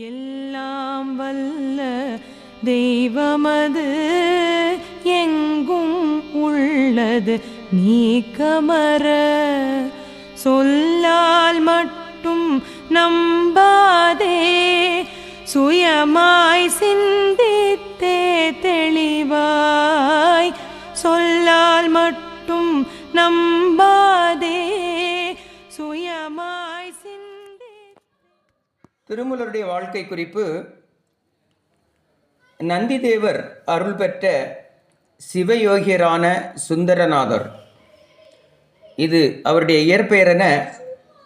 எல்லாம் வல்ல தெய்வமது எங்கும் உள்ளது நீக்கமற சொல்லால் மட்டும் நம்பாதே சுயமாய் சிந்தித்தே தெளிவாய் சொல்லால் மட்டும் நம்பாதே சுயமாய் திருமூலருடைய வாழ்க்கை குறிப்பு. நந்திதேவர் அருள் பெற்ற சிவயோகியரான சுந்தரநாதர். இது அவருடைய இயற்பெயர் என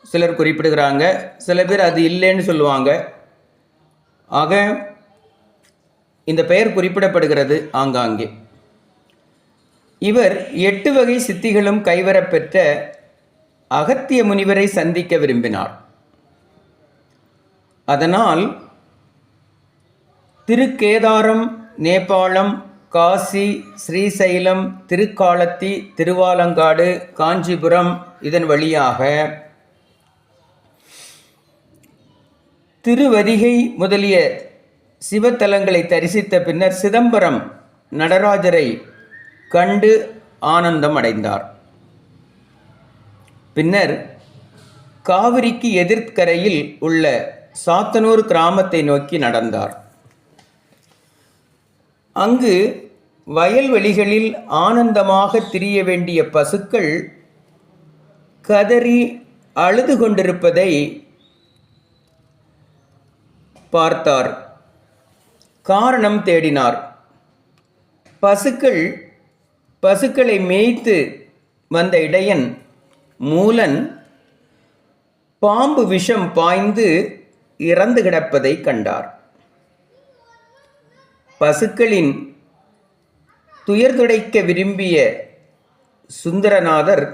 சிலர் குறிப்பிடுகிறாங்க, சில பேர் அது இல்லைன்னு சொல்லுவாங்க. ஆக இந்த பெயர் குறிப்பிடப்படுகிறது ஆங்காங்கே. இவர் 8 வகை சித்திகளும் கைவரப்பெற்ற அகத்திய முனிவரை சந்திக்க விரும்பினார். அதனால் திருக்கேதாரம், நேபாளம், காசி, ஸ்ரீசைலம், திருக்காலத்தி, திருவாலங்காடு, காஞ்சிபுரம் இதன் வழியாக திருவதிகை முதலிய சிவத்தலங்களை தரிசித்த பின்னர் சிதம்பரம் நடராஜரை கண்டு ஆனந்தம் அடைந்தார். பின்னர் காவிரிக்கு எதிர்க்கரையில் உள்ள சாத்தனூர் கிராமத்தை நோக்கி நடந்தார். அங்கு வயல்வெளிகளில் ஆனந்தமாக திரிய வேண்டிய பசுக்கள் கதறி அழுது கொண்டிருப்பதை பார்த்தார். காரணம் தேடினார். பசுக்களை மேய்த்து வந்த இடையன் மூலன் பாம்பு விஷம் பாய்ந்து இறந்து கிடப்பதை கண்டார். பசுக்களின் துயர் துடைக்க விரும்பிய சுந்தரநாதர்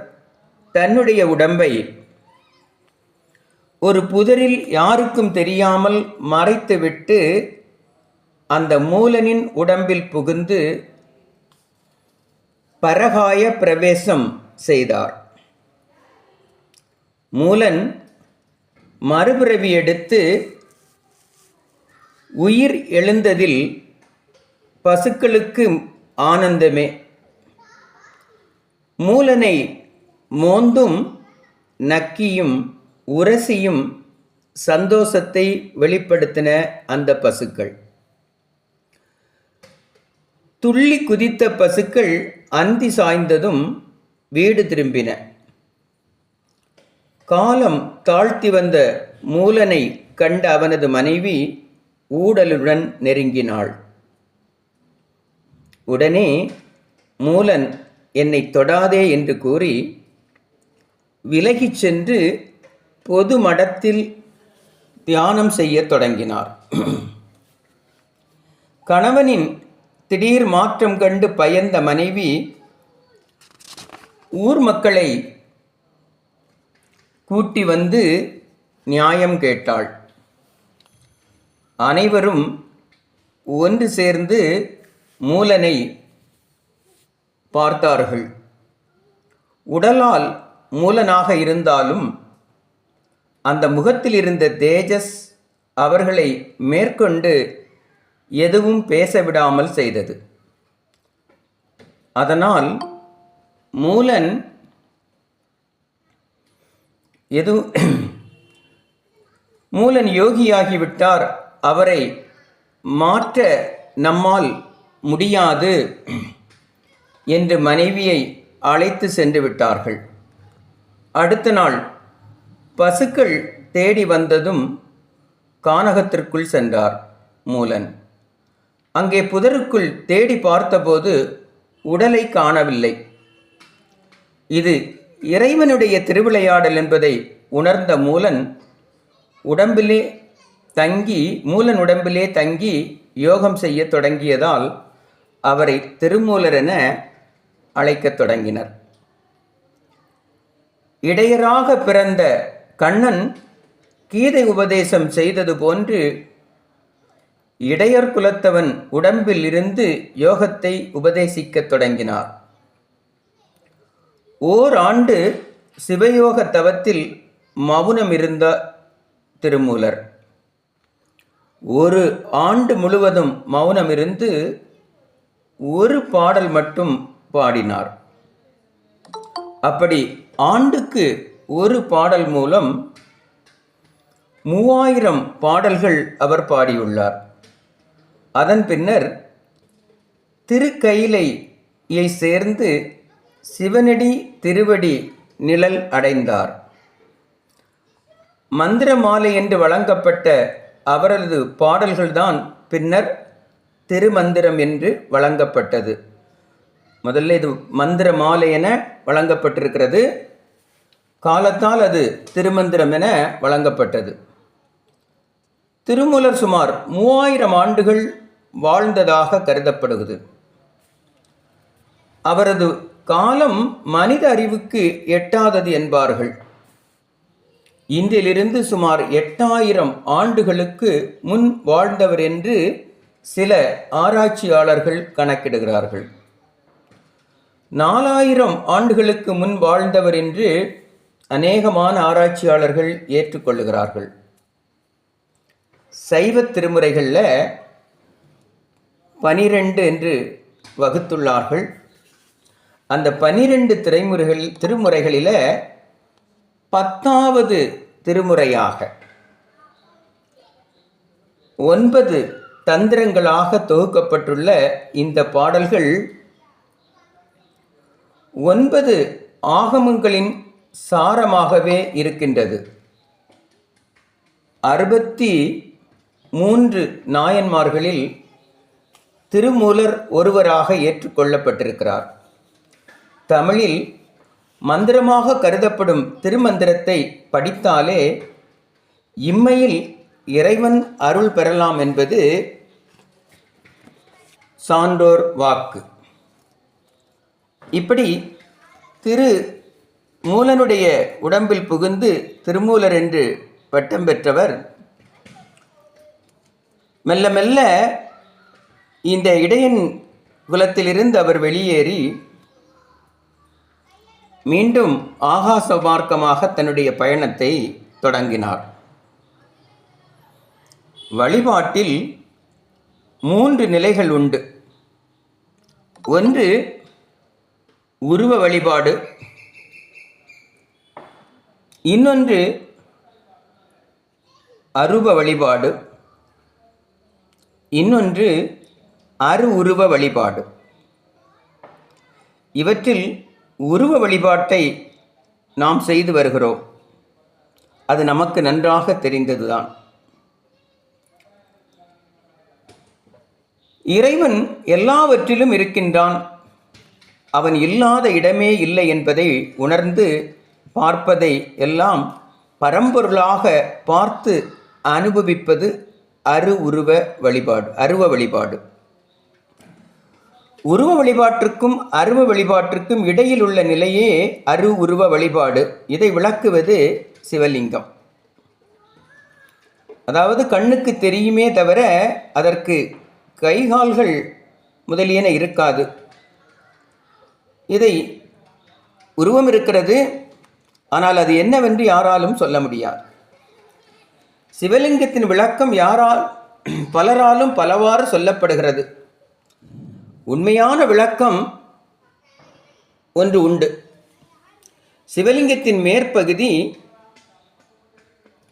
தன்னுடைய உடம்பை ஒரு புதரில் யாருக்கும் தெரியாமல் மறைத்துவிட்டு அந்த மூலனின் உடம்பில் புகுந்து பரகாய பிரவேசம் செய்தார். மூலன் மறுபிறவி எடுத்து உயிர் எழுந்ததில் பசுக்களுக்கு ஆனந்தமே. மூலனை மோந்தும் நக்கியும் உரசியும் சந்தோஷத்தை வெளிப்படுத்தின அந்த பசுக்கள். துள்ளி குதித்த பசுக்கள் அந்தி சாய்ந்ததும் வீடு திரும்பின. காலம் தாழ்த்தி வந்த மூலனை கண்ட அவனது மனைவி ஊடலுடன் நெருங்கினாள். உடனே மூலன் என்னை தொடாதே என்று கூறி விலகிச் சென்று பொது மடத்தில் தியானம் செய்ய தொடங்கினார். கணவனின் திடீர் மாற்றம் கண்டு பயந்த மனைவி ஊர் மக்களை கூட்டி வந்து நியாயம் கேட்டாள். அனைவரும் ஒன்று சேர்ந்து மூலனை பார்த்தார்கள். உடலால் மூலனாக இருந்தாலும் அந்த முகத்தில் இருந்த தேஜஸ் அவர்களை மேற்கொண்டு எதுவும் பேசவிடாமல் செய்தது. அதனால் மூலன் யோகியாகிவிட்டார், அவரை மாற்ற நம்மால் முடியாது என்று மனைவியை அழைத்து சென்று விட்டார்கள். அடுத்த நாள் பசுக்கள் தேடி வந்ததும் கானகத்திற்குள் சென்றார் மூலன். அங்கே புதருக்குள் தேடி பார்த்தபோது உடலை காணவில்லை. இது இறைவனுடைய திருவிளையாடல் என்பதை உணர்ந்த மூலன் உடம்பிலே தங்கி யோகம் செய்ய தொடங்கியதால் அவரை திருமூலர் என அழைக்கத் தொடங்கினர். இடையராக பிறந்த கண்ணன் கீதை உபதேசம் செய்தது போன்று இடையர் குலத்தவன் உடம்பில் இருந்து யோகத்தை உபதேசிக்கத் தொடங்கினார். ஓராண்டு சிவயோக தவத்தில் மௌனம் இருந்த திருமூலர் ஒரு ஆண்டு முழுவதும் மௌனமிருந்து ஒரு பாடல் மட்டும் பாடினார். அப்படி ஆண்டுக்கு ஒரு பாடல் மூலம் 3000 பாடல்கள் அவர் பாடியுள்ளார். அதன் பின்னர் திருக்கயிலையை சேர்ந்து சிவனடி திருவடி நிழல் அடைந்தார். மந்திர மாலை என்று வழங்கப்பட்ட அவரது பாடல்கள்தான் பின்னர் திருமந்திரம் என்று வழங்கப்பட்டது. முதல்ல இது மந்திர மாலை என வழங்கப்பட்டிருக்கிறது. காலத்தால் அது திருமந்திரம் என வழங்கப்பட்டது. திருமூலர் சுமார் 3000 ஆண்டுகள் வாழ்ந்ததாக கருதப்படுகிறது. அவரது காலம் மனித அறிவுக்கு எட்டாதது என்பார்கள். இன்றிலிருந்து சுமார் 8000 ஆண்டுகளுக்கு முன் வாழ்ந்தவர் என்று சில ஆராய்ச்சியாளர்கள் கணக்கிடுகிறார்கள். 4000 ஆண்டுகளுக்கு முன் வாழ்ந்தவர் என்று அநேகமான ஆராய்ச்சியாளர்கள் ஏற்றுக்கொள்ளுகிறார்கள். சைவ திருமுறைகளில் 12 என்று வகுத்துள்ளார்கள். அந்த 12 திருமுறைகளில் 10வது திருமுறையாக 9 தந்திரங்களாக தொகுக்கப்பட்டுள்ள இந்த பாடல்கள் 9 ஆகமங்களின் சாரமாகவே இருக்கின்றது. 63 நாயன்மார்களில் திருமூலர் ஒருவராக ஏற்றுக்கொள்ளப்பட்டிருக்கிறார். தமிழில் மந்திரமாக கருதப்படும் திருமந்திரத்தை படித்தாலே இம்மையில் இறைவன் அருள் பெறலாம் என்பது சான்றோர் வாக்கு. இப்படி திருமூலனுடைய உடம்பில் புகுந்து திருமூலர் என்று பட்டம் பெற்றவர் மெல்ல மெல்ல இந்த இடையன் குலத்திலிருந்து அவர் வெளியேறி மீண்டும் ஆகாச மார்க்கமாக தன்னுடைய பயணத்தை தொடங்கினார். வழிபாட்டில் 3 நிலைகள் உண்டு. ஒன்று உருவ வழிபாடு, இன்னொன்று அரூப வழிபாடு, இன்னொன்று அருவுருவ வழிபாடு. இவற்றில் உருவ வழிபாட்டை நாம் செய்து வருகிறோம். அது நமக்கு நன்றாக தெரிந்ததுதான். இறைவன் எல்லாவற்றிலும் இருக்கின்றான். அவன் இல்லாத இடமே இல்லை என்பதை உணர்ந்து பார்ப்பதை எல்லாம் பரம்பொருளாக பார்த்து அனுபவிப்பது அருவுருவ வழிபாடு. உருவ வழிபாட்டிற்கும் அருவ வழிபாட்டிற்கும் இடையில் உள்ள நிலையே அருவுருவ வழிபாடு. இதை விளக்குவது சிவலிங்கம். அதாவது கண்ணுக்கு தெரியுமே தவிர அதற்கு கைகால்கள் முதலியன இருக்காது. இதை உருவம் இருக்கிறது, ஆனால் அது என்னவென்று யாராலும் சொல்ல முடியாது. சிவலிங்கத்தின் விளக்கம் பலராலும் பலவாறு சொல்லப்படுகிறது. உண்மையான விளக்கம் ஒன்று உண்டு. சிவலிங்கத்தின் மேற்பகுதி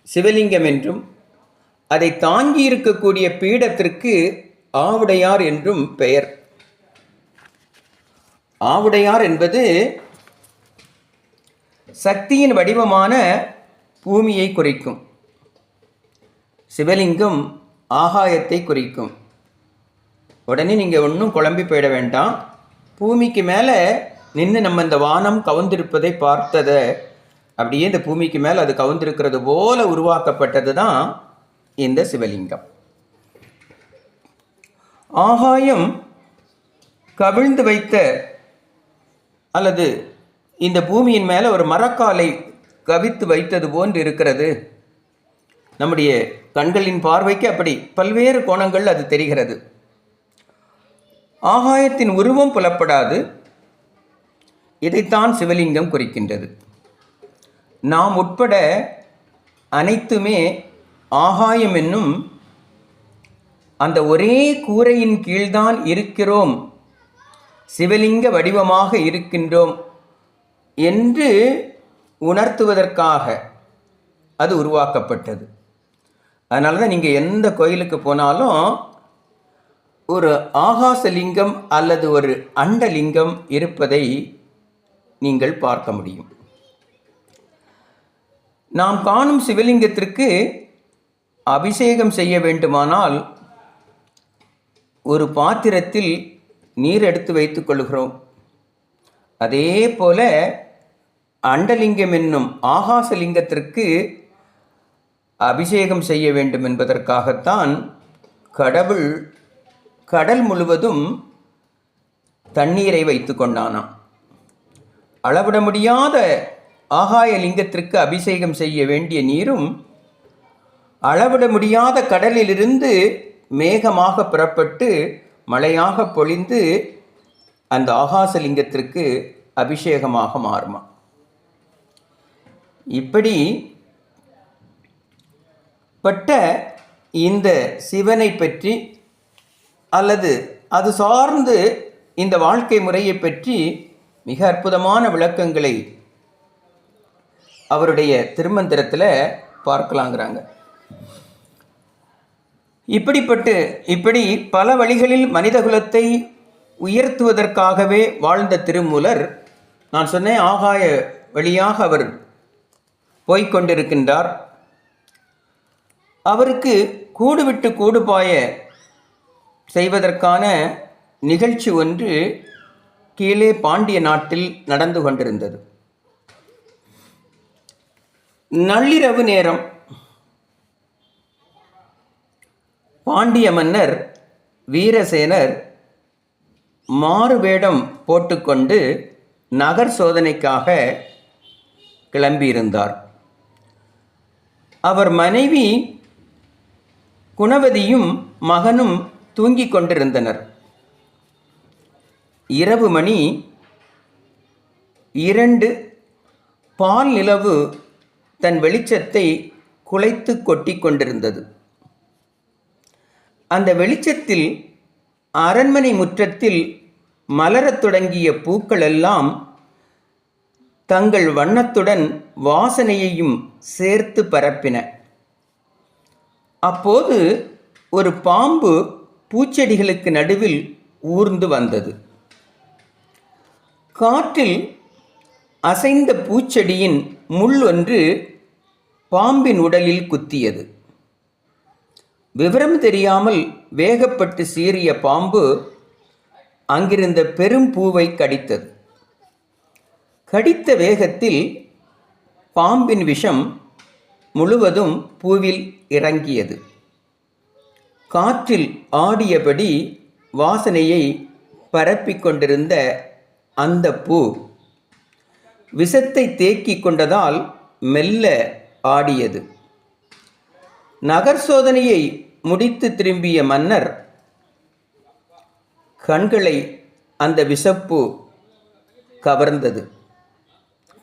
சிவலிங்கம் என்றும் அதை தாங்கி இருக்கக்கூடிய பீடத்திற்கு ஆவுடையார் என்றும் பெயர். ஆவுடையார் என்பது சக்தியின் வடிவமான பூமியை குறிக்கும். சிவலிங்கம் ஆகாயத்தை குறிக்கும். உடனே நீங்கள் ஒன்றும் குழம்பி போயிட வேண்டாம். பூமிக்கு மேலே நின்று நம்ம இந்த வானம் கவுந்திருப்பதை பார்த்ததை அப்படியே இந்த பூமிக்கு மேலே அது கவுந்திருக்கிறது போல உருவாக்கப்பட்டது தான் இந்த சிவலிங்கம். ஆகாயம் கவிழ்ந்து வைத்த அல்லது இந்த பூமியின் மேலே ஒரு மரக்காலை கவித்து வைத்தது போன்று இருக்கிறது. நம்முடைய கண்களின் பார்வைக்கு அப்படி பல்வேறு கோணங்கள் அது தெரிகிறது. ஆகாயத்தின் உருவம் புலப்படாது. இதைத்தான் சிவலிங்கம் குறிக்கின்றது. நாம் உட்பட அனைத்துமே ஆகாயம் என்னும் அந்த ஒரே கூரையின் கீழ்தான் இருக்கிறோம், சிவலிங்க வடிவமாக இருக்கின்றோம் என்று உணர்த்துவதற்காக அது உருவாக்கப்பட்டது. அதனால தான் நீங்கள் எந்த கோயிலுக்கு போனாலும் ஒரு ஆகாசலிங்கம் அல்லது ஒரு அண்டலிங்கம் இருப்பதை நீங்கள் பார்க்க முடியும். நாம் காணும் சிவலிங்கத்திற்கு அபிஷேகம் செய்ய வேண்டுமானால் ஒரு பாத்திரத்தில் நீர் எடுத்து வைத்துக் கொள்கிறோம். அதே போல அண்டலிங்கம் என்னும் ஆகாசலிங்கத்திற்கு அபிஷேகம் செய்ய வேண்டும் என்பதற்காகத்தான் கடவுள் கடல் முழுவதும் தண்ணீரை வைத்து கொண்டானாம். அளவிட முடியாத ஆகாய லிங்கத்திற்கு அபிஷேகம் செய்ய வேண்டிய நீரும் அளவிட முடியாத கடலிலிருந்து மேகமாக புறப்பட்டு மழையாக பொழிந்து அந்த ஆகாசலிங்கத்திற்கு அபிஷேகமாக மாறுமா. இப்படி பட்ட இந்த சிவனை பற்றி அல்லது அது சார்ந்து இந்த வாழ்க்கை முறையை பற்றி மிக அற்புதமான விளக்கங்களை அவருடைய திருமந்திரத்தில் பார்க்கலாங்கிறாங்க. இப்படி பல வழிகளில் மனிதகுலத்தை உயர்த்துவதற்காகவே வாழ்ந்த திருமூலர், நான் சொன்னேன், ஆகாய வழியாக அவர் போய்கொண்டிருக்கின்றார். அவருக்கு கூடு விட்டு கூடு பாய செய்வதற்கான நிகழ்ச்சி ஒன்று கீழே பாண்டிய நாட்டில் நடந்து கொண்டிருந்தது. நள்ளிரவு நேரம் பாண்டிய மன்னர் வீரசேனர் மாறுவேடம் போட்டுக்கொண்டு நகர் சோதனைக்காக கிளம்பியிருந்தார். அவர் மனைவி குணவதியும் மகனும் தூங்கிக் கொண்டிருந்தனர். இரவு மணி 2. பால் நிலவு தன் வெளிச்சத்தை குலைத்து கொட்டி கொண்டிருந்தது. அந்த வெளிச்சத்தில் அரண்மனை முற்றத்தில் மலரத் தொடங்கிய பூக்கள் எல்லாம் தங்கள் வண்ணத்துடன் வாசனையையும் சேர்த்து பரப்பின. அப்போது ஒரு பாம்பு பூச்செடிகளுக்கு நடுவில் ஊர்ந்து வந்தது. காற்றில் அசைந்த பூச்செடியின் முள் ஒன்று பாம்பின் உடலில் குத்தியது. விவரம் தெரியாமல் வேகப்பட்டு சீறிய பாம்பு அங்கிருந்த பெரும் பூவை கடித்தது. கடித்த வேகத்தில் பாம்பின் விஷம் முழுவதும் பூவில் இறங்கியது. காற்றில் ஆடியபடி வாசனையை பரப்பிக் கொண்டிருந்த அந்த பூ விஷத்தை தேக்கிக் கொண்டதால் மெல்ல ஆடியது. நகர் சோதனையை முடித்து திரும்பிய மன்னர் கண்களை அந்த விஷப்பூ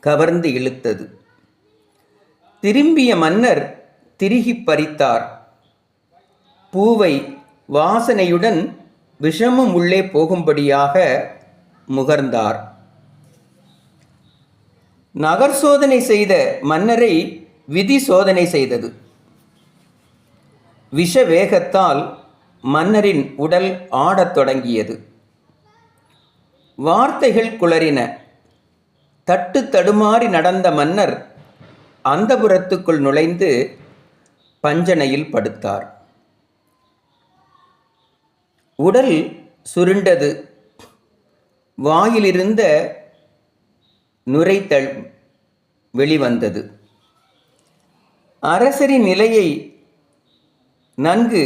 கவர்ந்து இழுத்தது. திரும்பிய மன்னர் திருகி பறித்தார். பூவை வாசனையுடன் விஷமும் உள்ளே போகும்படியாக முகர்ந்தார். நகர் சோதனை செய்த மன்னரை விதி சோதனை செய்தது. விஷ வேகத்தால் மன்னரின் உடல் ஆடத் தொடங்கியது. வார்த்தைகள் குளறின. தட்டு தடுமாறி நடந்த மன்னர் அந்தப்புரத்துக்குள் நுழைந்து பஞ்சனையில் படுத்தார். உடல் சுருண்டது. வாயிலிருந்த நுரைத்தல் வெளிவந்தது. அரசரின் நிலையை நன்கு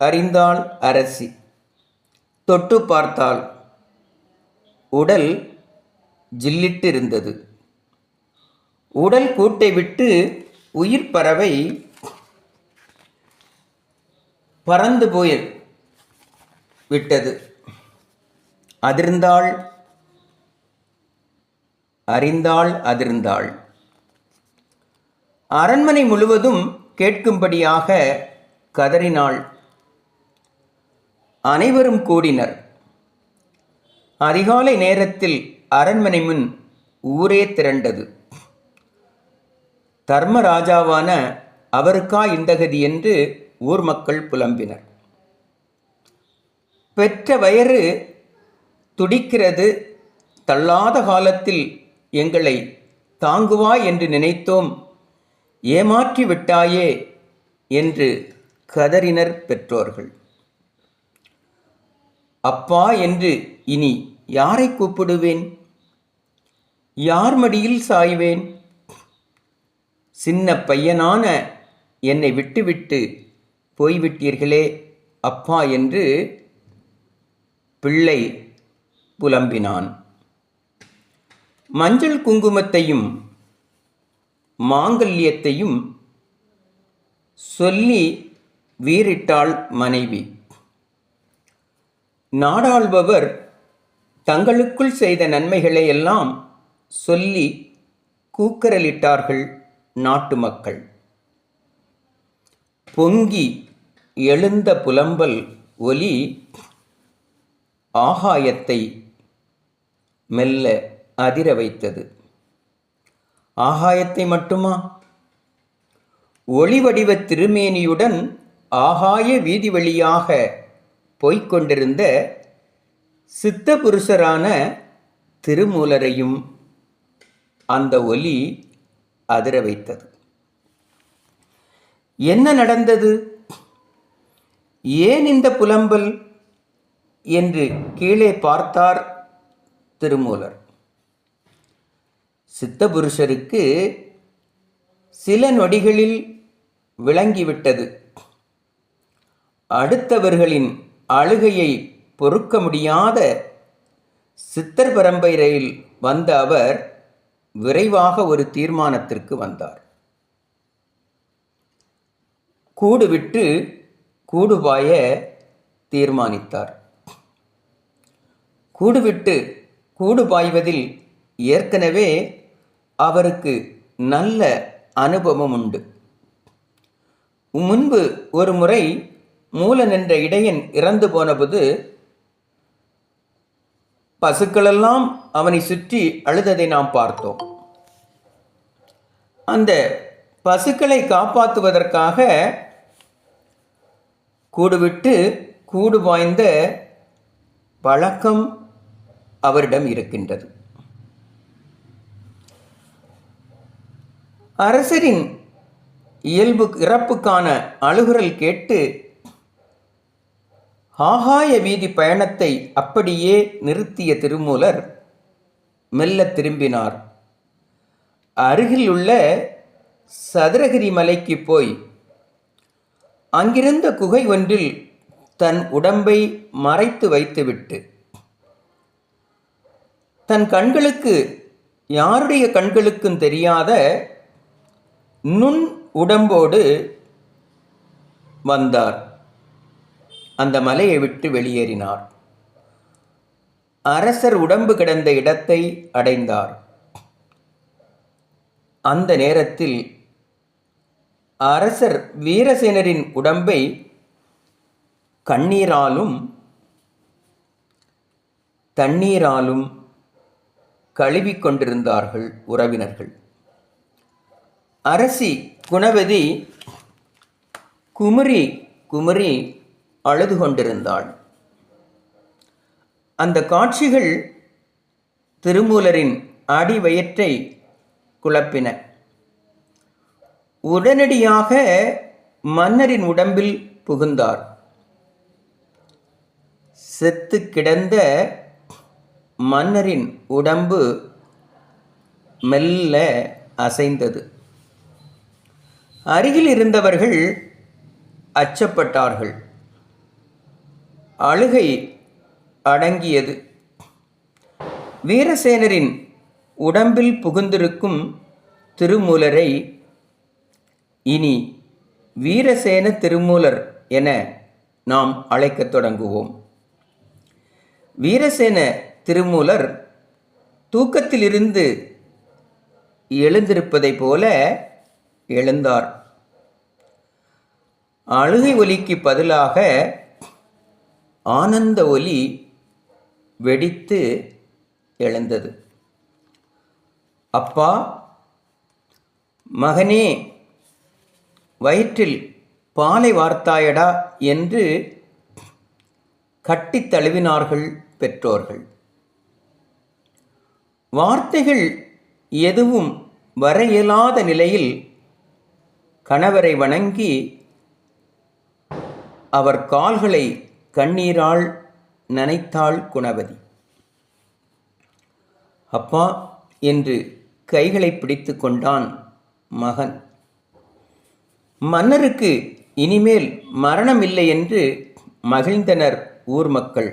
அறிந்தாள் அரசி. தொட்டு பார்த்தாள். உடல் ஜில்லிட்டு இருந்தது. உடல் கூட்டை விட்டு உயிர் பறவை பறந்து போய் விட்டது. அதிர்ந்தாள். அரண்மனை முழுவதும் கேட்கும்படியாக கதறினாள். அனைவரும் கூடினர். அதிகாலை நேரத்தில் அரண்மனை முன் ஊரே திரண்டது. தர்மராஜாவான அவருக்கா இந்த கதி என்று ஊர் மக்கள் புலம்பினர். பெற்ற வயிறு துடிக்கிறது, தள்ளாத காலத்தில் எங்களை தாங்குவாய் என்று நினைத்தோம், ஏமாற்றி விட்டாயே என்று கதறினர் பெற்றோர்கள். அப்பா என்று இனி யாரை கூப்பிடுவேன்? யார் மடியில் சாய்வேன்? சின்ன பையனான என்னை விட்டுவிட்டு போய்விட்டீர்களே அப்பா என்று பிள்ளை புலம்பினான். மஞ்சள் குங்குமத்தையும் மாங்கல்யத்தையும் சொல்லி வீறிட்டாள் மனைவி. நாடாள்பவர் தங்களுக்குள் செய்த நன்மைகளை எல்லாம் சொல்லி கூக்கரலிட்டார்கள் நாட்டு மக்கள். பொங்கி எழுந்த புலம்பல் ஒலி ஆகாயத்தை மெல்ல அதிர வைத்தது. ஆகாயத்தை மட்டுமா? ஒளிவடிவ திருமேனியுடன் ஆகாய வீதி வழியாக போய்கொண்டிருந்த சித்த புருஷரான திருமூலரையும் அந்த ஒலி அதிர வைத்தது. என்ன நடந்தது? ஏன் இந்த புலம்பல் என்று கீழே பார்த்தார் திருமூலர். சித்தபுருஷருக்கு சில நொடிகளில் விளங்கிவிட்டது. அடுத்தவர்களின் அழுகையை பொறுக்க முடியாத சித்தர் பரம்பரையில் வந்த அவர் விரைவாக ஒரு தீர்மானத்திற்கு வந்தார். கூடு விட்டு கூடுபாய தீர்மானித்தார். கூடு விட்டு கூடு பாய்வதில் ஏற்கனவே அவருக்கு நல்ல அனுபவம் உண்டு. முன்பு ஒரு முறை மூலன் என்ற இடையன் இறந்து போனபோது பசுக்களெல்லாம் அவனை சுற்றி அழுததை நாம் பார்த்தோம். அந்த பசுக்களை காப்பாற்றுவதற்காக கூடுவிட்டு கூடு பாய்ந்த பழக்கம் அவரிடம் இருக்கின்றது. அரசரின் இறப்புக்கான அழுகுரல் கேட்டு ஆகாய வீதி பயணத்தை அப்படியே நிறுத்திய திருமூலர் மெல்ல திரும்பினார். அருகில் உள்ள சதுரகிரி மலைக்கு போய் அங்கிருந்த குகை ஒன்றில் தன் உடம்பை மறைத்து வைத்துவிட்டு தன் கண்களுக்கு யாருடைய கண்களுக்கும் தெரியாத நுண் உடம்போடு வந்தார். அந்த மலையை விட்டு வெளியேறினார். அரசர் உடம்பு கிடந்த இடத்தை அடைந்தார். அந்த நேரத்தில் அரசர் வீரசேனரின் உடம்பை கண்ணீராலும் தண்ணீராலும் கழுவிக்கொண்டிருந்தார்கள் உறவினர்கள். அரசி குணவதி குமுறி குமுறி அழுது கொண்டிருந்தாள். அந்த காட்சிகள் திருமூலரின் அடிவயிற்றை குழப்பின. உடனடியாக மன்னரின் உடம்பில் புகுந்தார். செத்து கிடந்த மன்னரின் உடம்பு மெல்ல அசைந்தது. அருகில் இருந்தவர்கள் அச்சப்பட்டார்கள். அழுகை அடங்கியது. வீரசேனரின் உடம்பில் புகுந்திருக்கும் திருமூலரை இனி வீரசேன திருமூலர் என நாம் அழைக்கத் தொடங்குவோம். வீரசேன திருமூலர் தூக்கத்திலிருந்து எழுந்திருப்பதை போல எழுந்தார். அழுகை ஒலிக்கு பதிலாக ஆனந்த ஒலி வெடித்து எழுந்தது. அப்பா, மகனே, வயிற்றில் பாலை வார்த்தாயடா என்று கட்டித் தழுவினார்கள் பெற்றோர்கள். வார்த்தைகள் எதுவும் வர இயலாத நிலையில் கணவரை வணங்கி அவர் கால்களை கண்ணீரால் நனைத்தாள் குணவதி. அப்பா என்று கைகளை பிடித்து கொண்டான் மகன். மன்னருக்கு இனிமேல் மரணம் இல்லை என்று மகிழ்ந்தனர் ஊர் மக்கள்.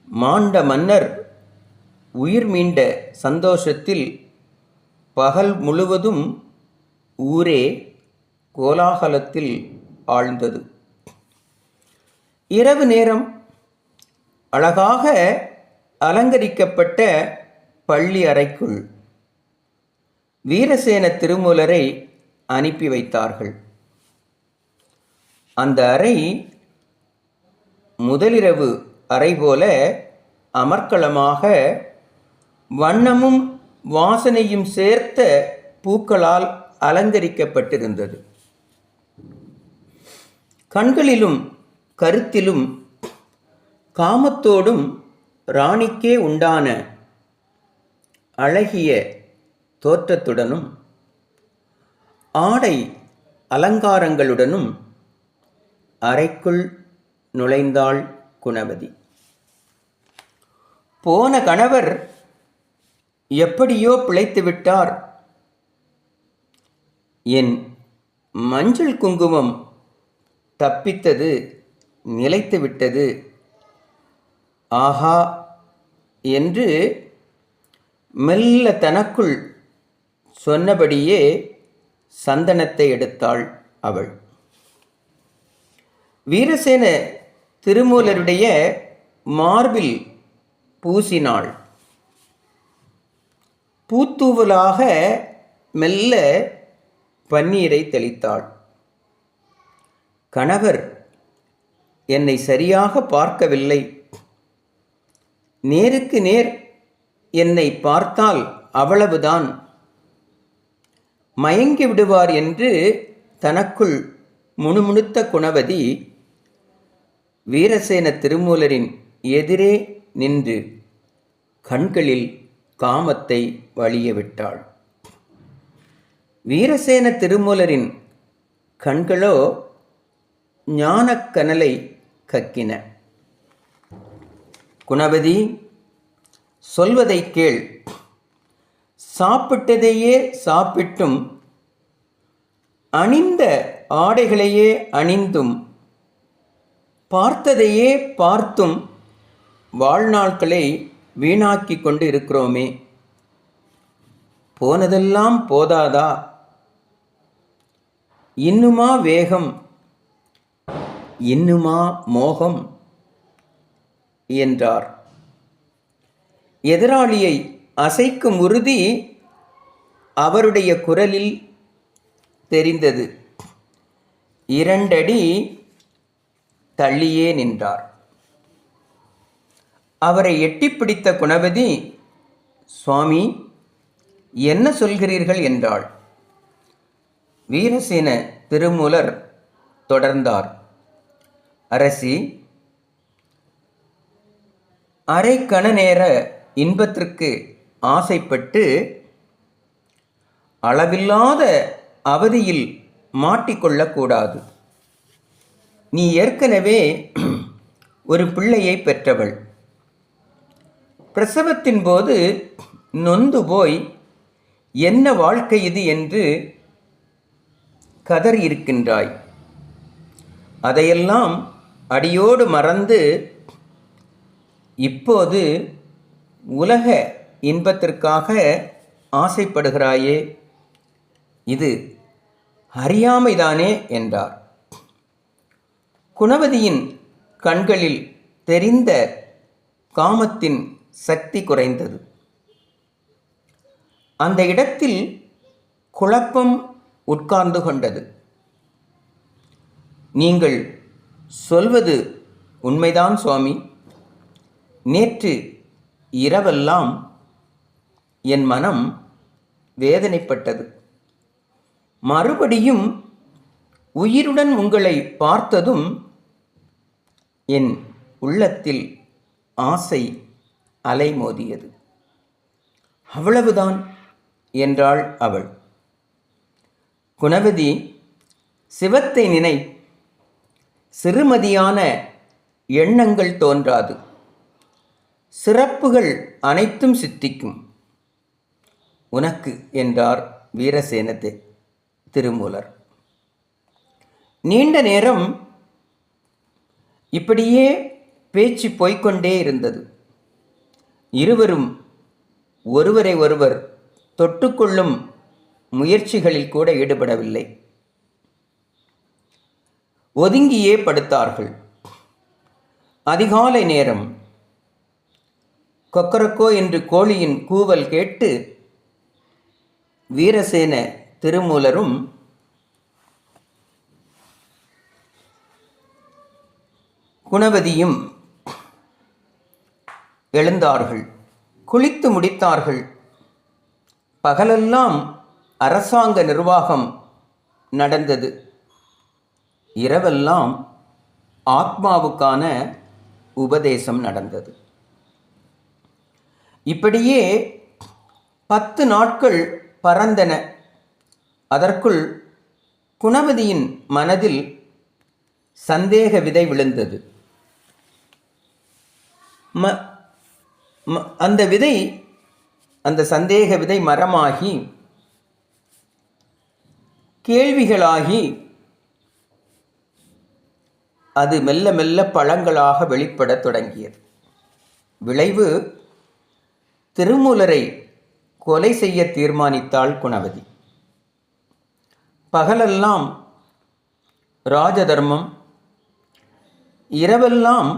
மாண்ட மன்னர் உயிர் மீண்ட சந்தோஷத்தில் பகல் முழுவதும் ஊரே கோலாகலத்தில் ஆழ்ந்தது. இரவு நேரம் அழகாக அலங்கரிக்கப்பட்ட பள்ளி அறைக்குள் வீரசேன திருமூலரை அனுப்பி வைத்தார்கள். அந்த அறை முதலிரவு அறை போல அமர்க்களமாக வண்ணமும் வாசனையும் சேர்த்த பூக்களால் அலங்கரிக்கப்பட்டிருந்தது. கண்களிலும் கருத்திலும் காமத்தோடும் ராணிக்கே உண்டான அழகிய தோற்றத்துடனும் ஆடை அலங்காரங்களுடனும் அறைக்குள் நுழைந்தாள் குணவதி. போன கணவர் எப்படியோ பிழைத்து விட்டார். என் மஞ்சள் குங்குமம் தப்பித்தது, நிலைத்து விட்டது. ஆஹா என்று மெல்ல தனக்குள் சொன்னபடியே சந்தனத்தை எடுத்தாள் அவள். வீரசேன திருமூலருடைய மார்பில் பூசினாள். பூத்தூவலாக மெல்ல பன்னீரை தெளித்தாள். கணவர் என்னை சரியாக பார்க்கவில்லை. நேருக்கு நேர் என்னை பார்த்தால் அவ்வளவுதான், மயங்கி விடுவார் என்று தனக்குள் முணுமுணுத்த குணவதி வீரசேன திருமூலரின் எதிரே நின்று கண்களில் காமத்தை வழிய விட்டாள். வீரசேன திருமூலரின் கண்களோ ஞானக்கனலை கக்கின. குணவதி, சொல்வதை கேள். சாப்பிட்டதையே சாப்பிட்டும், அணிந்த ஆடைகளையே அணிந்தும், பார்த்ததையே பார்த்தும் வாழ்நாட்களை வீணாக்கி கொண்டு இருக்கிறோமே. போனதெல்லாம் போதாதா? இன்னுமா வேகம், இன்னுமா மோகம் என்றார். எதிராளியை அசைக்கும் உறுதி அவருடைய குரலில் தெரிந்தது. 2 அடி தள்ளியே நின்றார். அவரை எட்டிப்பிடித்த குணவதி, சுவாமி, என்ன சொல்கிறீர்கள் என்றாள். வீரசேன திருமூலர் தொடர்ந்தார். அரசி, அரை கண நேர இன்பத்திற்கு ஆசைப்பட்டு அளவில்லாத அவதியில் மாட்டிக்கொள்ளக்கூடாது. நீ ஏற்கனவே ஒரு பிள்ளையை பெற்றவள். பிரசவத்தின் போது நொந்து போய் என்ன வாழ்க்கை இது என்று கதறி இருக்கின்றாய். அதையெல்லாம் அடியோடு மறந்து இப்போது உலக இன்பத்திற்காக ஆசைப்படுகிறாயே, இது அறியாமைதானே என்றார். குணவதியின் கண்களில் தெரிந்த காமத்தின் சக்தி குறைந்தது. அந்த இடத்தில் குழப்பம் உட்கார்ந்து கொண்டது. நீங்கள் சொல்வது உண்மைதான் சுவாமி. நேற்று இரவெல்லாம் என் மனம் வேதனைப்பட்டது. மறுபடியும் உயிருடன் உங்களை பார்த்ததும் என் உள்ளத்தில் ஆசை அலைமோதியது. அவ்வளவுதான் என்றாள் அவள். குணவதி, சிவத்தை நினை, சிறுமதியான எண்ணங்கள் தோன்றாது, சிறப்புகள் அனைத்தும் சித்திக்கும் உனக்கு என்றார் வீரசேன திருமூலர். நீண்ட நேரம் இப்படியே பேச்சு போய்கொண்டே இருந்தது. இருவரும் ஒருவரை ஒருவர் தொட்டுக்கொள்ளும் முயற்சிகளில் கூட ஈடுபடவில்லை. ஒதுங்கியே படுத்தார்கள். அதிகாலை நேரம். கொக்கரக்கோ என்று கோழியின் கூவல் கேட்டு வீரசேன திருமூலரும் குணவதியும் எழுந்தார்கள். குளித்து முடித்தார்கள். பகலெல்லாம் அரசாங்க நிர்வாகம் நடந்தது. இரவெல்லாம் ஆத்மாவுக்கான உபதேசம் நடந்தது. இப்படியே 10 நாட்கள் பறந்தன. அதற்குள் குணவதியின் மனதில் சந்தேக விதை விழுந்தது. அந்த சந்தேக விதை மரமாகி கேள்விகளாகி அது மெல்ல மெல்ல பழங்களாக வெளிப்படத் தொடங்கியது. விளைவு, திருமூலரை கொலை செய்ய தீர்மானித்தாள் குணவதி. பகலெல்லாம் ராஜதர்மம், இரவெல்லாம்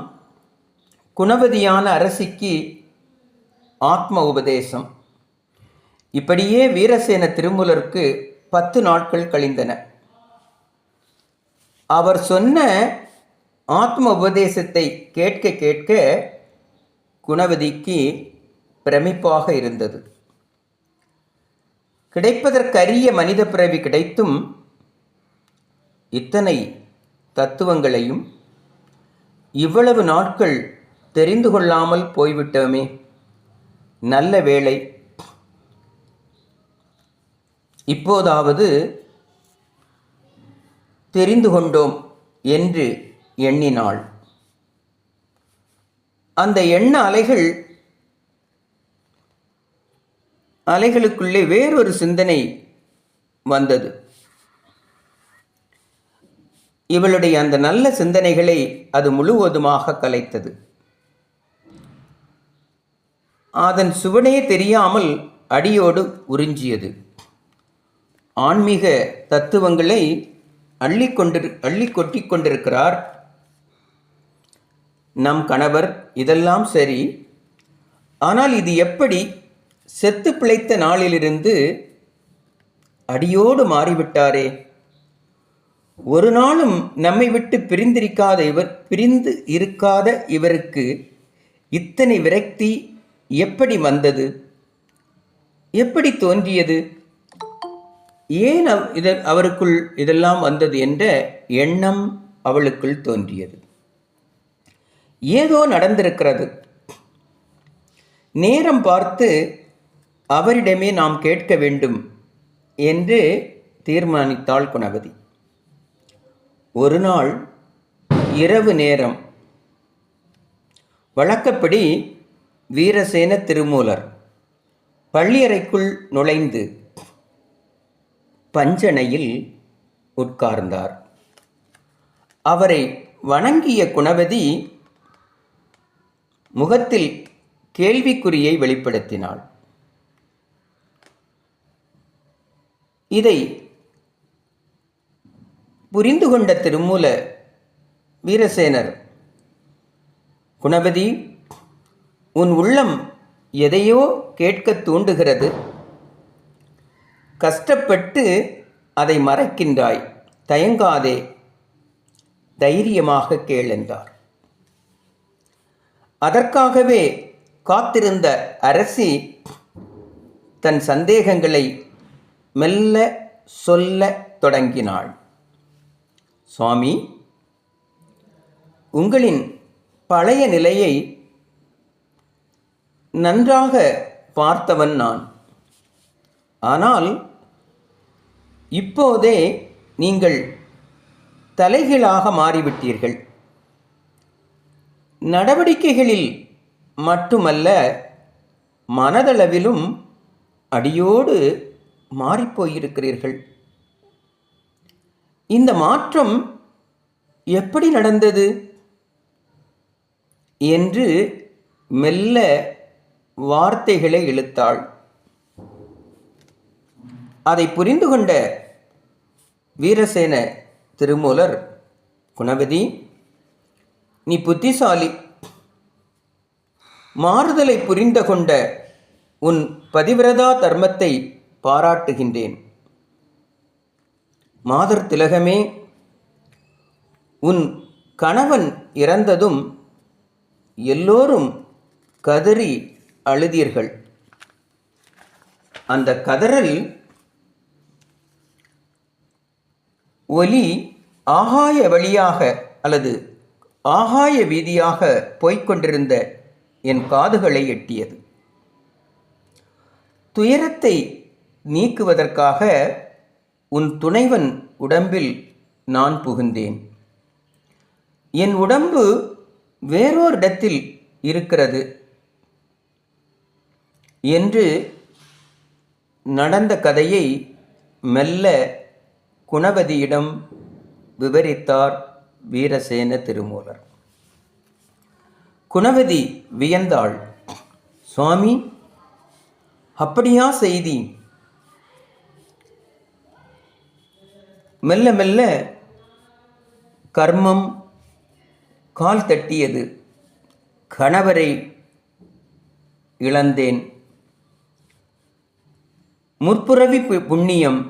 குணவதியான அரசிக்கு ஆத்ம உபதேசம். இப்படியே வீரசேன திருமூலருக்கு 10 நாட்கள் கழிந்தன. அவர் சொன்ன ஆத்ம உபதேசத்தை கேட்க கேட்க குணவதிக்கு பிரமிப்பாக இருந்தது. கிடைப்பதற்கரிய மனித பிறவி கிடைத்தும் இத்தனை தத்துவங்களையும் இவ்வளவு நாட்கள் தெரிந்து கொள்ளாமல் போய்விட்டோமே, நல்ல வேளை, இப்போதாவது தெரிந்து கொண்டோம் என்று எண்ணினாள். அந்த எண்ண அலைகளுக்குள்ளே வேறொரு சிந்தனை வந்தது. இவளுடைய அந்த நல்ல சிந்தனைகளை அது முழுவதுமாக கலைத்தது. அதன் சுவனே தெரியாமல் அடியோடு உறிஞ்சியது. ஆன்மீக தத்துவங்களை அள்ளி கொட்டி கொண்டிருக்கிறார் நம் கணவர். இதெல்லாம் சரி, ஆனால் இது எப்படி செத்து பிழைத்த நாளிலிருந்து அடியோடு மாறிவிட்டாரே? ஒரு நாளும் நம்மை விட்டு பிரிந்து இருக்காத இவருக்கு இத்தனை விரக்தி எப்படி வந்தது? எப்படி தோன்றியது? ஏன் அவருக்குள் இதெல்லாம் வந்தது என்ற எண்ணம் அவளுக்குள் தோன்றியது. ஏதோ நடந்திருக்கிறது. நேரம் பார்த்து அவரிடமே நாம் கேட்க வேண்டும் என்று தீர்மானித்தாள் குணவதி. ஒரு நாள் இரவு நேரம். வழக்கப்படி வீரசேன திருமூலர் பள்ளியறைக்குள் நுழைந்து பஞ்சனையில் உட்கார்ந்தார். அவரை வணங்கிய குணவதி முகத்தில் கேள்விக்குறியை வெளிப்படுத்தினாள். இதை புரிந்து கொண்ட திருமூல வீரசேனர், குணவதி, உன் உள்ளம் எதையோ கேட்க தூண்டுகிறது. கஷ்டப்பட்டு அதை மறைக்கின்றாய். தயங்காதே, தைரியமாக கேள் என்றார். அதற்காகவே காத்திருந்த அரசி தன் சந்தேகங்களை மெல்ல சொல்ல தொடங்கினாள். சுவாமி, உங்களின் பழைய நிலையை நன்றாக பார்த்தவன் நான். ஆனால் இப்போதே நீங்கள் தலைகீழாக மாறிவிட்டீர்கள். நடவடிக்கைகளில் மட்டுமல்ல, மனதளவிலும் அடியோடு மாறிப்போயிருக்கிறீர்கள். இந்த மாற்றம் எப்படி நடந்தது என்று மெல்ல வார்த்தைகளை இழுத்தாள். அதை புரிந்து கொண்ட வீரசேன திருமூலர், குணவதி, நீ புத்திசாலி. மாறுதலை புரிந்து கொண்ட உன் பதிவிரதா தர்மத்தை பாராட்டுகின்றேன். மாதர் திலகமே, உன் கணவன் இறந்ததும் எல்லோரும் கதறி அழுதீர்கள். அந்த கதறல் ஒலி ஆகாய வழியாக அல்லது ஆகாய வீதியாக போய்கொண்டிருந்த என் காதுகளை எட்டியது. துயரத்தை நீக்குவதற்காக உன் துணைவன் உடம்பில் நான் புகுந்தேன். என் உடம்பு வேறோரிடத்தில் இருக்கிறது என்று நடந்த கதையை மெல்ல குணவதியிடம் விவரித்தார் வீரசேன திருமூலர். குணவதி வியந்தாள். சுவாமி, அப்படியா செய்தி? மெல்ல மெல்ல கர்மம் கால் தட்டியது. கணவரை இழந்தேன். முற்புறவி புண்ணியம்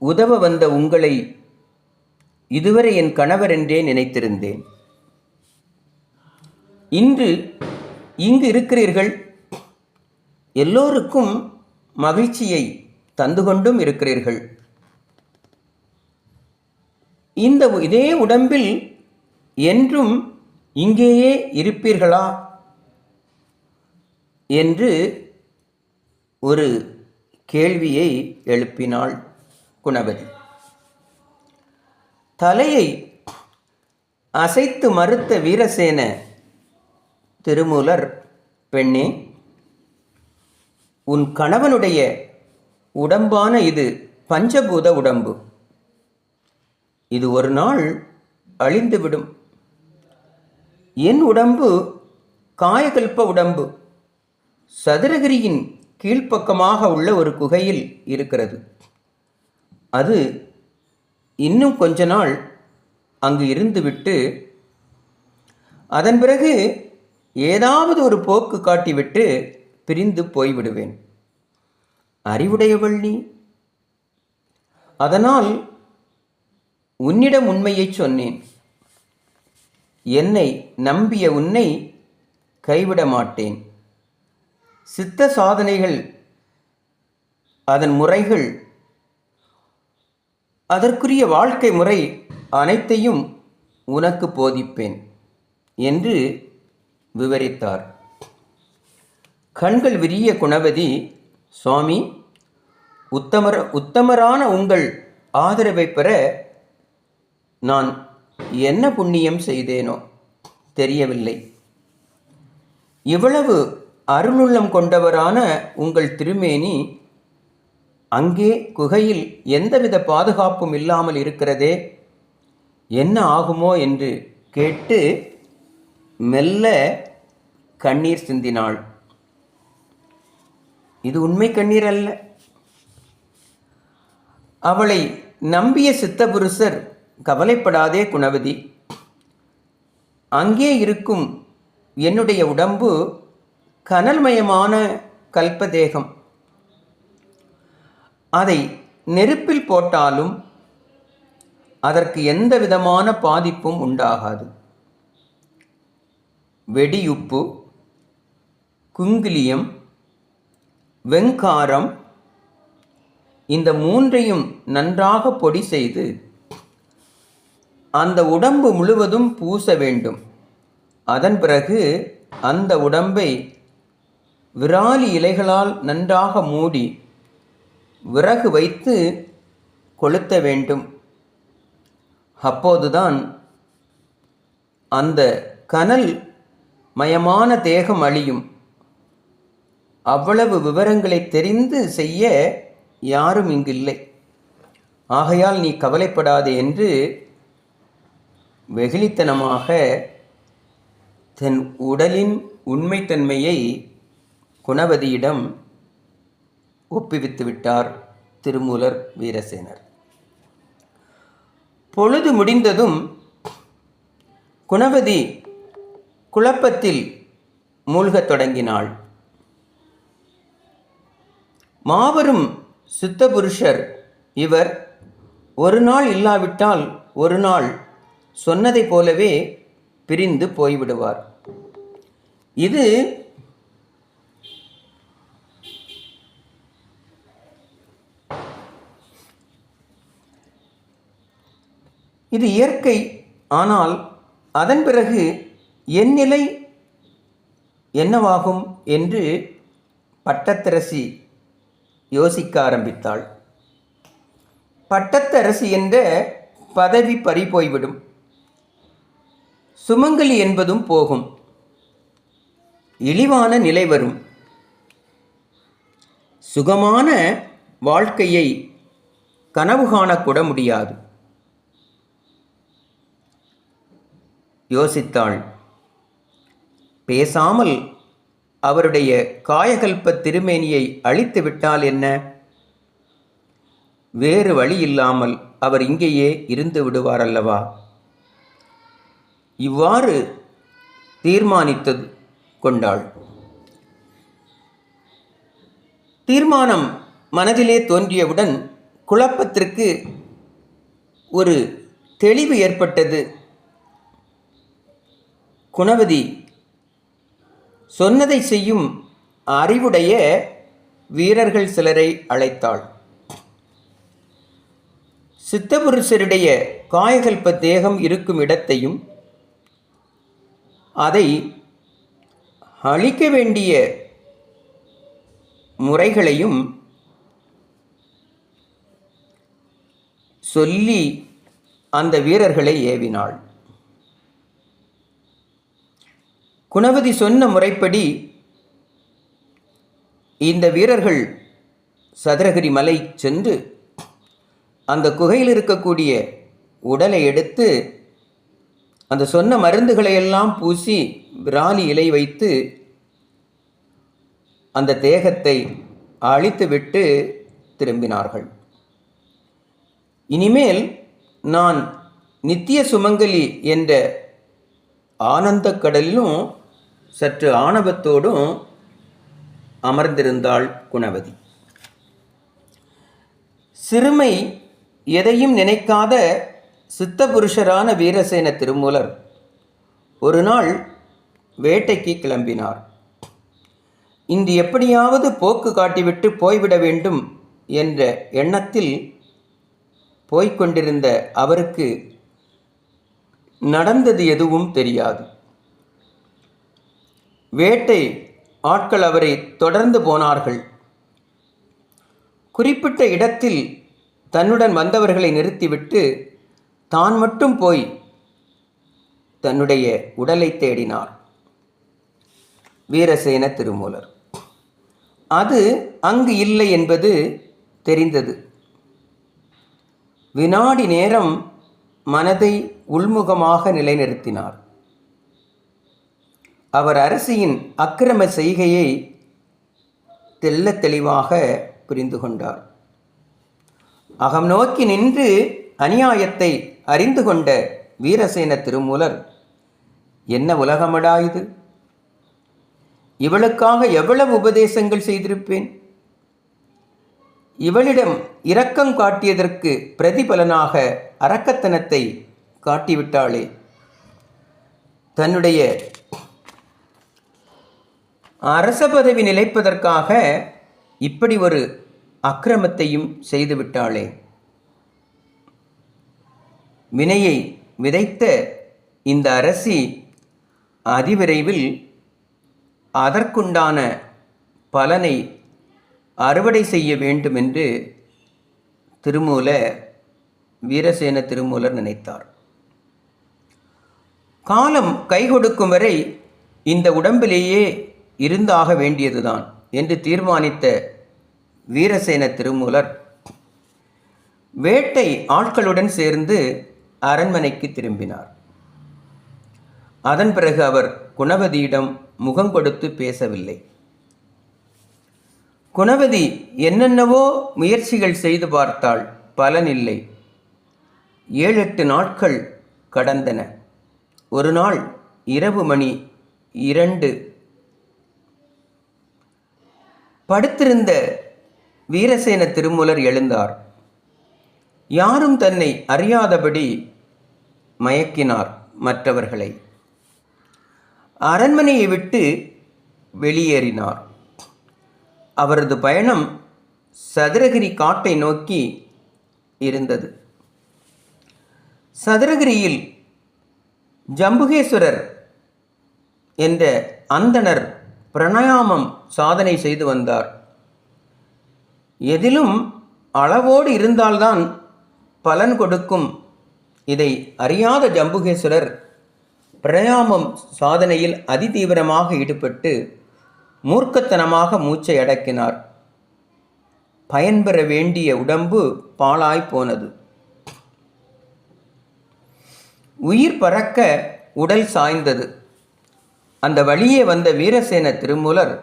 உதவ வந்த உங்களை இதுவரை என் கணவர் என்றே நினைத்திருந்தேன். இன்று இங்கு இருக்கிறீர்கள். எல்லோருக்கும் மகிழ்ச்சியை தந்து கொண்டும் இருக்கிறீர்கள். இதே உடம்பில் என்றும் இங்கேயே இருப்பீர்களா என்று ஒரு கேள்வியை எழுப்பினாள் குணவதி. தலையை அசைத்து மறுத்த வீரசேன திருமூலர், பெண்ணே, உன் கணவனுடைய உடம்பான இது பஞ்சபூத உடம்பு. இது ஒரு நாள் அழிந்துவிடும். என் உடம்பு காயகல்ப உடம்பு. சதுரகிரியின் கீழ்ப்பக்கமாக உள்ள ஒரு குகையில் இருக்கிறது. அது இன்னும் கொஞ்ச நாள் அங்கு இருந்துவிட்டு அதன் பிறகு ஏதாவது ஒரு போக்கு காட்டிவிட்டு பிரிந்து போய்விடுவேன். அறிவுடையவள் நீ. அதனால் உன்னிடம் உண்மையை சொன்னேன். என்னை நம்பிய உன்னை கைவிட மாட்டேன். சித்த சாதனைகள், அதன் முறைகள், அதற்குரிய வாழ்க்கை முறை அனைத்தையும் உனக்கு போதிப்பேன் என்று விவரித்தார். கண்கள் விரிய குணவதி, சுவாமி, உத்தமரான உங்கள் ஆதரவை பெற நான் என்ன புண்ணியம் செய்தேனோ தெரியவில்லை. இவ்வளவு அருளுள்ளம் கொண்டவரான உங்கள் திருமேனி அங்கே குகையில் எந்தவித பாதுகாப்பும் இல்லாமல் இருக்கிறதே, என்ன ஆகுமோ என்று கேட்டு மெல்ல கண்ணீர் சிந்தினாள். இது உண்மை கண்ணீர் அல்ல. அவளை நம்பிய சித்தபுருஷர், கவலைப்படாதே குணவதி, அங்கே இருக்கும் என்னுடைய உடம்பு கனல்மயமான கல்பதேகம். அதை நெருப்பில் போட்டாலும் அதற்கு எந்த விதமான பாதிப்பும் உண்டாகாது. வெடியுப்பு, குங்கிலியம், வெங்காரம் இந்த மூன்றையும் நன்றாக பொடி செய்து அந்த உடம்பு முழுவதும் பூச வேண்டும். அதன் பிறகு அந்த உடம்பை விராலி இலைகளால் நன்றாக மூடி விறகு வைத்து கொளுத்த வேண்டும். அப்போதுதான் அந்த கனல் மயமான தேகம் அழியும். அவ்வளவு விவரங்களை தெரிந்து செய்ய யாரும் இங்கில்லை. ஆகையால் நீ கவலைப்படாதே என்று வெகுளித்தனமாக தன் உடலின் உண்மைத்தன்மையை குணவதியிடம் ஒப்புவித்து விட்டார் திருமூலர் வீரசேனர். பொழுது முடிந்ததும் குணவதி குழப்பத்தில் மூழ்கத் தொடங்கினாள். மாபெரும் சித்தபுருஷர் இவர். ஒரு நாள் இல்லாவிட்டால் ஒரு நாள் சொன்னதைப் போலவே பிரிந்து போய்விடுவார். இது இயற்கை. ஆனால் அதன் பிறகு என் நிலை என்னவாகும் என்று பட்டத்தரசி யோசிக்க ஆரம்பித்தாள். பட்டத்தரசி என்ற பதவி பறிபோய்விடும். சுமங்கலி என்பதும் போகும். இழிவான நிலை வரும். சுகமான வாழ்க்கையை கனவு காணக்கூட முடியாது. யோசித்தாள். பேசாமல் அவருடைய காயகல்ப திருமேனியை அழித்து விட்டால் என்ன? வேறு வழி இல்லாமல் அவர் இங்கேயே இருந்து விடுவார் அல்லவா? இவ்வாறு தீர்மானித்தது கொண்டாள். தீர்மானம் மனதிலே தோன்றியவுடன் குழப்பத்திற்கு ஒரு தெளிவு ஏற்பட்டது. குணவதி சொன்னதை செய்யும் அறிவுடைய வீரர்கள் சிலரை அழைத்தாள். சித்தபுருஷருடைய காயகல்ப தேகம் இருக்கும் இடத்தையும் அதை அழிக்க வேண்டிய முறைகளையும் சொல்லி அந்த வீரர்களை ஏவினாள். குணவதி சொன்ன முறைப்படி இந்த வீரர்கள் சதுரகிரி மலை சென்று அந்த குகையில் இருக்கக்கூடிய உடலை எடுத்து அந்த சொன்ன மருந்துகளை எல்லாம் பூசி விராலி இலை வைத்து அந்த தேகத்தை அழித்துவிட்டு திரும்பினார்கள். இனிமேல் நான் நித்திய சுமங்கலி என்ற ஆனந்த கடலிலும் சற்று ஆணவத்தோடும் அமர்ந்திருந்தாள் குணவதி. சிறுமை எதையும் நினைக்காத சித்தபுருஷரான வீரசேன திருமூலர் ஒரு நாள் வேட்டைக்கு கிளம்பினார். இன்று எப்படியாவது போக்கு காட்டிவிட்டு போய்விட வேண்டும் என்ற எண்ணத்தில் போய்கொண்டிருந்த அவருக்கு நடந்தது எதுவும் தெரியாது. வேட்டை ஆட்கள் அவரை தொடர்ந்து போனார்கள். குறிப்பிட்ட இடத்தில் தன்னுடன் வந்தவர்களை நிறுத்திவிட்டு தான் மட்டும் போய் தன்னுடைய உடலை தேடினார் வீரசேன திருமூலர். அது அங்கு இல்லை என்பது தெரிந்தது. வினாடி நேரம் மனதை உள்முகமாக நிலைநிறுத்தினார். அவர் அரசியின் அக்கிரம செய்கையை தெள்ளத் தெளிவாக புரிந்து கொண்டார். அகம் நோக்கி நின்று அநியாயத்தை அறிந்து கொண்ட வீரசேன திருமூலர், என்ன உலகமடா இது? இவளுக்காக எவ்வளவு உபதேசங்கள் செய்திருப்பேன். இவளிடம் இரக்கம் காட்டியதற்கு பிரதிபலனாக அரக்கத்தனத்தை காட்டிவிட்டாளே. தன்னுடைய அரச பதவி நிலைப்பதற்காக இப்படி ஒரு அக்கிரமத்தையும் செய்துவிட்டாளே. வினையை விதைத்த இந்த அரசி அதிவிரைவில் அதற்குண்டான பலனை அறுவடை செய்ய வேண்டும் என்று வீரசேன திருமூலர் நினைத்தார். காலம் கை கொடுக்கும் வரை இந்த உடம்பிலேயே இருந்தாக வேண்டியதுதான் என்று தீர்மானித்த வீரசேன திருமூலர் வேட்டை ஆட்களுடன் சேர்ந்து அரண்மனைக்கு திரும்பினார். அதன் பிறகு அவர் குணவதியிடம் முகம் கொடுத்து பேசவில்லை. குணவதி என்னென்னவோ முயற்சிகள் செய்து பார்த்தாள், பலனில்லை. 7-8 நாட்கள் கடந்தன. ஒரு நாள் இரவு மணி 2 படுத்திருந்த வீரசேன திருமூலர் எழுந்தார். யாரும் தன்னை அறியாதபடி மயக்கினார் மற்றவர்களை. அரண்மனையை விட்டு வெளியேறினார். அவரது பயணம் சதுரகிரி காட்டை நோக்கி இருந்தது. சதுரகிரியில் ஜம்புகேஸ்வரர் என்ற அந்தணர் பிராணாயாமம் சாதனை செய்து வந்தார். எதிலும் அளவோடு இருந்தால்தான் பலன் கொடுக்கும். இதை அறியாத ஜம்புகேஸ்வரர் பிராணாயாமம் சாதனையில் அதிதீவிரமாக ஈடுபட்டு மூர்க்கத்தனமாக மூச்சை அடக்கினார். பயன்பெற வேண்டிய உடம்பு பாழாய் போனது. உயிர் பறக்க உடல் சாய்ந்தது. அந்த வழியே வந்த வீரசேன திருமூலர்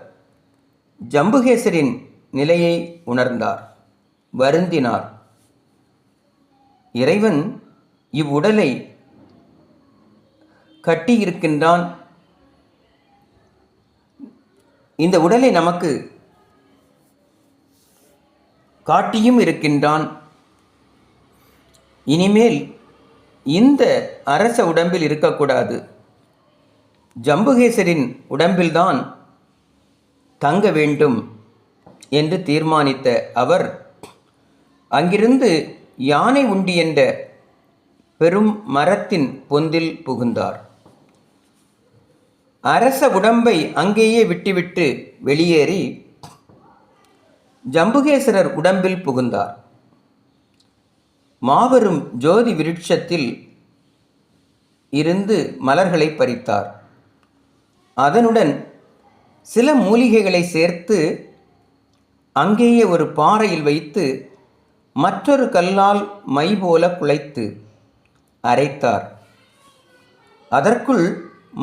ஜம்புகேசரின் நிலையை உணர்ந்தார், வருந்தினார். இறைவன் இவ்வுடலை கட்டியிருக்கின்றான். இந்த உடலை நமக்கு காட்டியும் இருக்கின்றான். இனிமேல் இந்த அரச உடம்பில் இருக்கக்கூடாது, ஜம்புகேசரின் உடம்பில்தான் தங்க வேண்டும் என்று தீர்மானித்த அவர் அங்கிருந்து யானை உண்டி என்ற பெரும் மரத்தின் பொந்தில் புகுந்தார். அரச உடம்பை அங்கேயே விட்டுவிட்டு வெளியேறி ஜம்புகேசரர் உடம்பில் புகுந்தார். மாபெரும் ஜோதி விருட்சத்தில் இருந்து மலர்களை பறித்தார். அதனுடன் சில மூலிகைகளை சேர்த்து அங்கேயே ஒரு பாறையில் வைத்து மற்றொரு கல்லால் மை போல குழைத்து அரைத்தார். அதற்குள்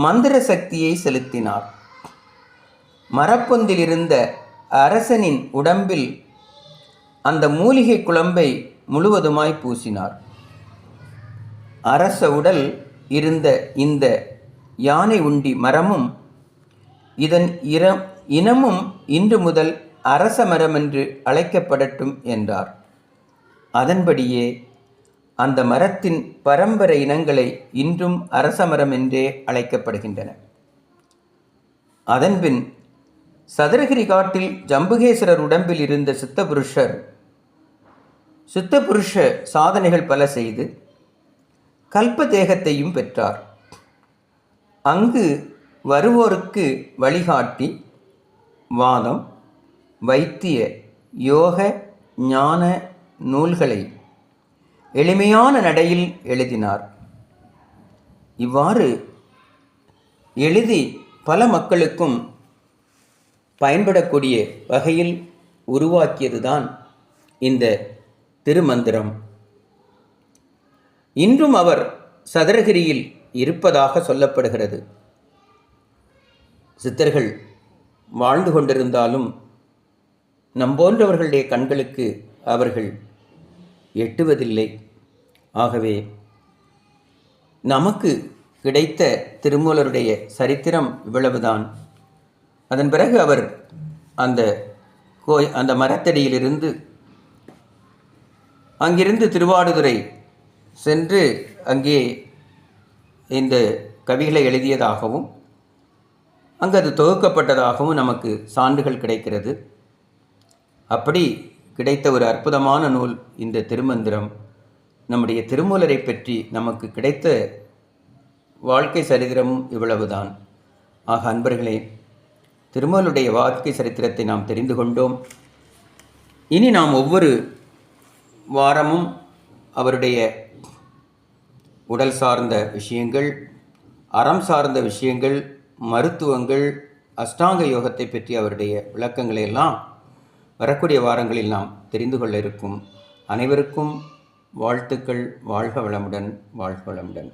மந்திர சக்தியை செலுத்தினார். மரப்பொந்தில் இருந்த அரசனின் உடம்பில் அந்த மூலிகை குழம்பை முழுவதுமாய் பூசினார். அரச உடல் இருந்த இந்த யானை உண்டி மரமும் இதன் இனமும் இன்று முதல் அரச மரம் என்று அழைக்கப்படட்டும் என்றார். அதன்படியே அந்த மரத்தின் பரம்பரை இனங்களை இன்றும் அரச மரம் என்றே அழைக்கப்படுகின்றன. அதன்பின் சதுரகிரி காட்டில் ஜம்புகேஸ்வரர் உடம்பில் இருந்த சித்தபுருஷ சாதனைகள் பல செய்து கல்ப தேகத்தையும் பெற்றார். அங்கு வருவோருக்கு வழிகாட்டி வாதம், வைத்திய, யோக, ஞான நூல்களை எளிமையான நடையில் எழுதினார். இவ்வாறு எழுதி பல மக்களுக்கும் பயன்படக்கூடிய வகையில் உருவாக்கியதுதான் இந்த திருமந்திரம். இன்றும் அவர் சதுரகிரியில் இருப்பதாக சொல்லப்படுகிறது. சித்தர்கள் வாழ்ந்து கொண்டிருந்தாலும் நம்போன்றவர்களுடைய கண்களுக்கு அவர்கள் எட்டுவதில்லை. ஆகவே நமக்கு கிடைத்த திருமூலருடைய சரித்திரம் இவ்வளவுதான். அதன் பிறகு அவர் அந்த மரத்தடியிலிருந்து அங்கிருந்து திருவாடுதுறை சென்று அங்கே இந்த கவிகளை எழுதியதாகவும் அங்கு அது தொகுக்கப்பட்டதாகவும் நமக்கு சான்றுகள் கிடைக்கிறது. அப்படி கிடைத்த ஒரு அற்புதமான நூல் இந்த திருமந்திரம். நம்முடைய திருமூலரை பற்றி நமக்கு கிடைத்த வாழ்க்கை சரித்திரமும் இவ்வளவுதான். ஆக அன்பர்களே, திருமூலருடைய வாழ்க்கை சரித்திரத்தை நாம் தெரிந்து கொண்டோம். இனி நாம் ஒவ்வொரு வாரமும் அவருடைய உடல் சார்ந்த விஷயங்கள், அறம் சார்ந்த விஷயங்கள், மருத்துவங்கள், அஷ்டாங்க யோகத்தை பற்றி அவருடைய விளக்கங்களை எல்லாம் வரக்கூடிய வாரங்களில் நாம் தெரிந்து கொள்ள இருக்கும். அனைவருக்கும் வாழ்த்துக்கள். வாழ்க வளமுடன், வாழ்க வளமுடன்.